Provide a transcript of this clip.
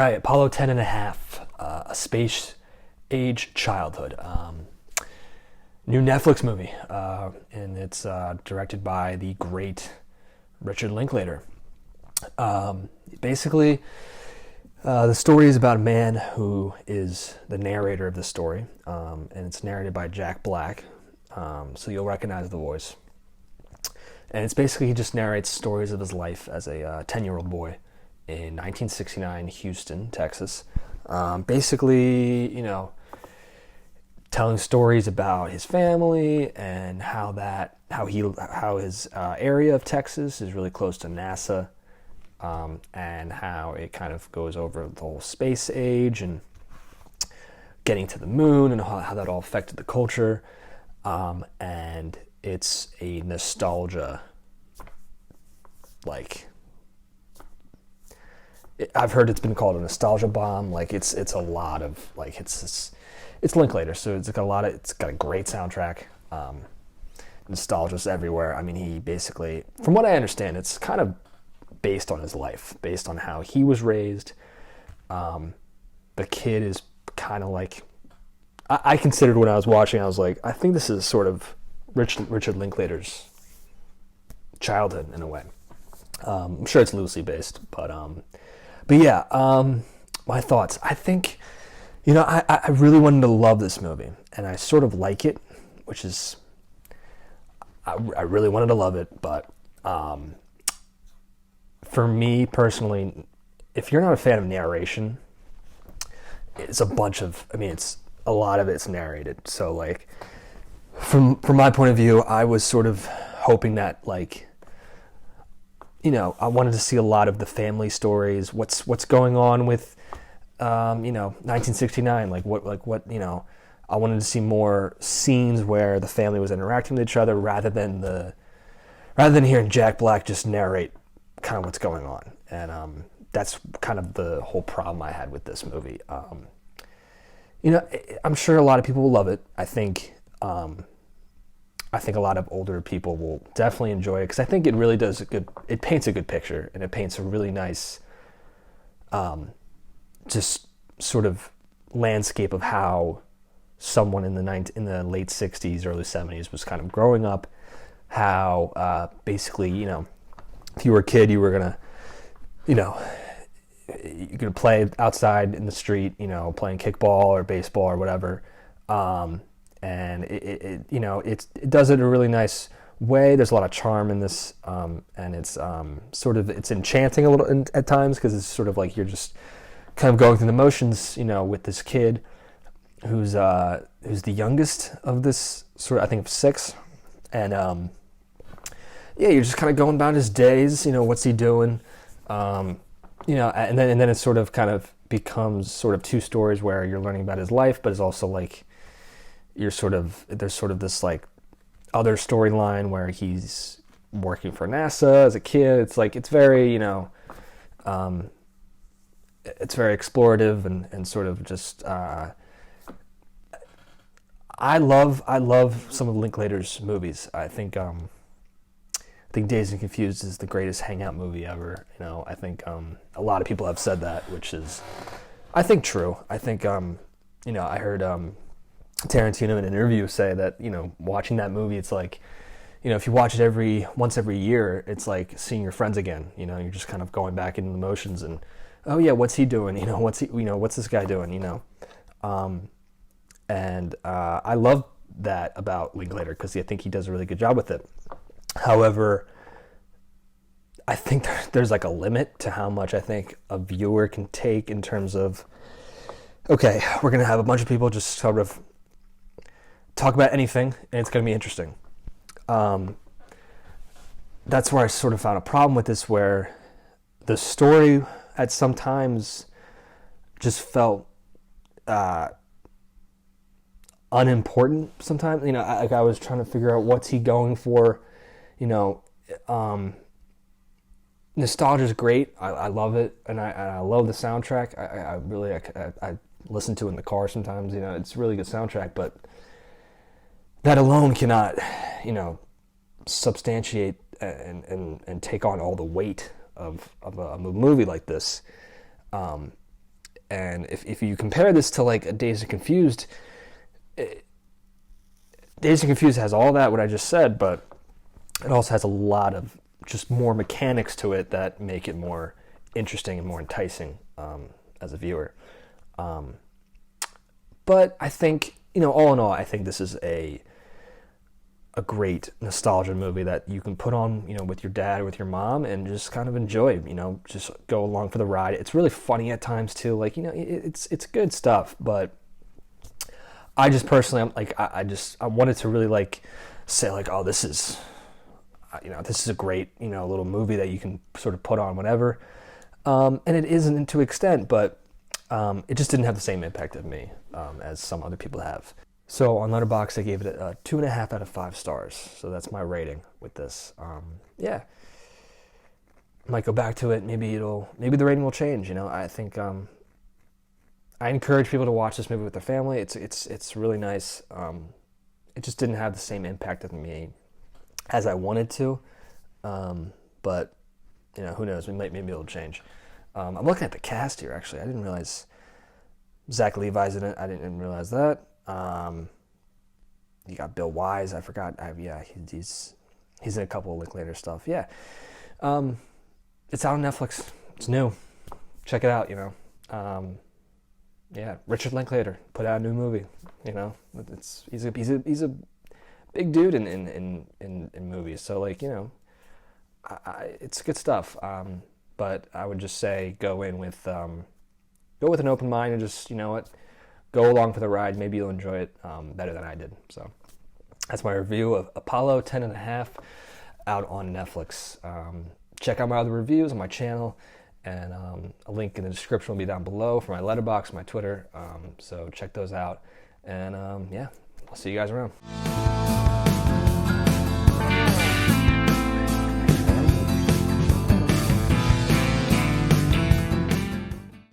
right, Apollo 10 and a half, a space age childhood. New Netflix movie, and it's directed by the great Richard Linklater. Basically, the story is about a man who is the narrator of the story, and it's narrated by Jack Black, so you'll recognize the voice. And it's basically he just narrates stories of his life as a 10-year-old boy in 1969, Houston, Texas. Basically, telling stories about his family and how his area of Texas is really close to NASA, and how it kind of goes over the whole space age and getting to the moon and how that all affected the culture. And it's a nostalgia, I've heard it's been called a nostalgia bomb. It's a lot of it's Linklater, so it's got a great soundtrack. Nostalgia's everywhere. I mean, he basically, from what I understand, it's kind of based on his life, based on how he was raised. The kid is kind of I considered when I was watching, I was like, I think this is sort of Richard Linklater's childhood in a way. I'm sure it's loosely based, but yeah, my thoughts. I think, I really wanted to love this movie, and I sort of like it, which is, I really wanted to love it, but for me personally, if you're not a fan of narration, it's a lot of it's narrated. So from my point of view, I was sort of hoping that I wanted to see a lot of the family stories, what's going on with 1969, what I wanted to see more scenes where the family was interacting with each other rather than hearing Jack Black just narrate kind of what's going on. And that's kind of the whole problem I had with this movie. I'm sure a lot of people will love it. I think a lot of older people will definitely enjoy it because I think it really does it paints a good picture, and it paints a really nice just sort of landscape of how someone in the late 60s, early 70s was kind of growing up, how basically, if you were a kid, you were going to, you're going to play outside in the street, playing kickball or baseball or whatever. And it does it in a really nice way. There's a lot of charm in this, and it's it's enchanting a little at times because it's sort of like you're just kind of going through the motions, with this kid who's the youngest of this sort of, I think, of six, and you're just kind of going about his days. What's he doing? And then it sort of kind of becomes sort of two stories where you're learning about his life, but it's also there's sort of this other storyline where he's working for NASA as a kid. It's very, it's very explorative and sort of just, I love some of Linklater's movies. I think Dazed and Confused is the greatest hangout movie ever. I think a lot of people have said that, which is, I think, true. I think, I heard Tarantino in an interview say that, watching that movie, it's if you watch it once every year, it's like seeing your friends again. You're just kind of going back into the motions and, oh yeah, what's he doing? What's this guy doing? And I love that about Linklater because I think he does a really good job with it. However, I think there's a limit to how much I think a viewer can take in terms of, okay, we're going to have a bunch of people just sort of talk about anything, and it's going to be interesting. That's where I sort of found a problem with this, where the story at some times just felt unimportant sometimes. I was trying to figure out what's he going for. Nostalgia is great. I love it, and I love the soundtrack. I really listen to it in the car sometimes. It's a really good soundtrack, but that alone cannot, substantiate and take on all the weight of a movie like this. And if you compare this to like a Dazed and Confused, Dazed and Confused has all that, what I just said, but it also has a lot of just more mechanics to it that make it more interesting and more enticing as a viewer. But I think, all in all, I think this is a great nostalgia movie that you can put on, with your dad or with your mom and just kind of enjoy, just go along for the ride. It's really funny at times too. Like, it's good stuff, but I just personally, I'm like, I wanted to really like say like, oh, this is a great, little movie that you can sort of put on whenever. And it isn't to extent, but it just didn't have the same impact of me as some other people have. So on Letterboxd, I gave it a 2.5 out of 5 stars. So that's my rating with this. Yeah, might go back to it. Maybe the rating will change. I think I encourage people to watch this movie with their family. It's really nice. It just didn't have the same impact on me as I wanted to. But who knows? Maybe it'll change. I'm looking at the cast here. Actually, I didn't realize Zach Levi's in it. I didn't realize that. You got Bill Wise. I forgot. He's in a couple of Linklater stuff. Yeah. It's out on Netflix. It's new. Check it out. Yeah. Richard Linklater put out a new movie. He's a big dude in movies. So like it's good stuff. But I would just say go with an open mind and just go along for the ride. Maybe you'll enjoy it better than I did. So that's my review of Apollo 10.5 out on Netflix. Check out my other reviews on my channel, and a link in the description will be down below for my Letterboxd, my Twitter. So check those out. And yeah, I'll see you guys around.